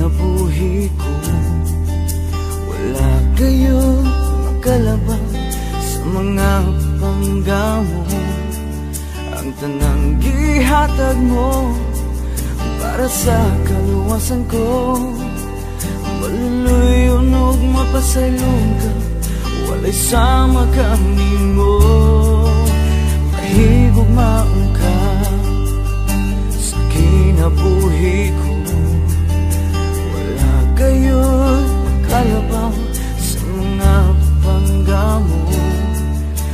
kinabuhi ko. Wala kayo makalabang sa mga panggamo. Ang tanang gihatag mo para sa kaluwasan ko. Maluluyon og mapasaylong ka, walay sama kami mo. Mahigugmaon ka sa kinabuhi ko. Wala kayo'y makalabang sa mga panggamo.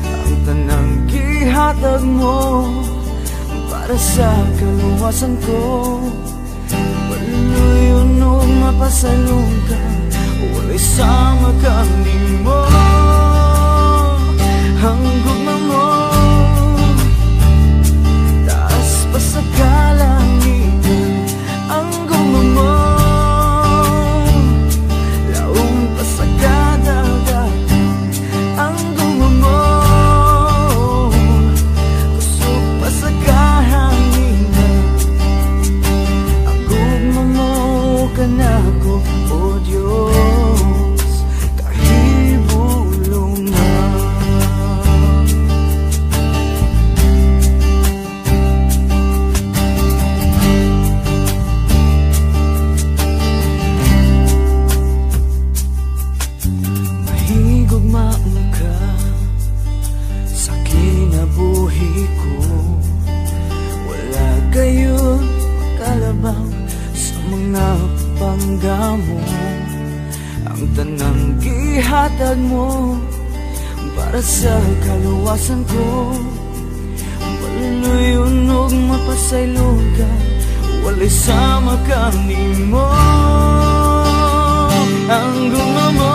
Ang tanang gihatag mo para sa kaluwasan ko. Maluluyon o mapasalong ka, walay sama kami mo. Ang gugma mo taas pa sa kalangitan. Ang gugma mo laong pa sa kadagatan. Ang gugma mo kusog pa sa kahanginan. Ang gugma mo kanako, o Diyos, kahibulong na. Mahigugmaon ka sa kinabuhi ko. Wala kayo'y makalabang sa mga panggamo. Ang tanang gihatag mo para sa kaluwasan ko. Maluluyon og mapasaylong ka, walay sama kami mo. Ang gugma mo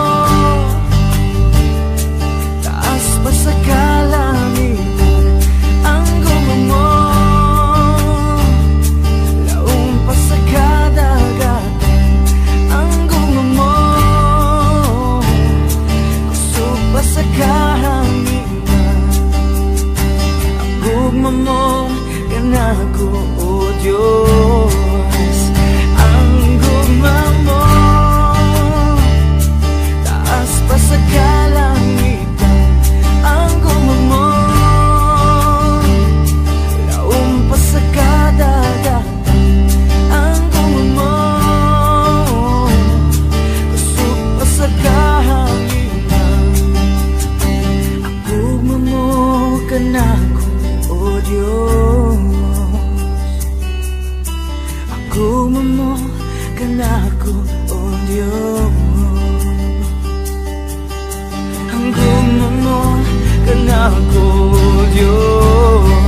taas pa sa kalangitan. Ang gugma mo laong pa sa kadagatan. Ang gugma mo kusog pa sa kahanginan. Ang gugma mo kanako, o Diyos. Ang gugma mo taas pa sa kalangitan. Ang gugma mo laong pa sa kadagatan. Ang gugma mo kusog pa sa kahanginan. Ang gugma mo kanako, o Diyos. Ang gugma mo kanako, o Diyos. Ang gugma mo kanako, o Diyos.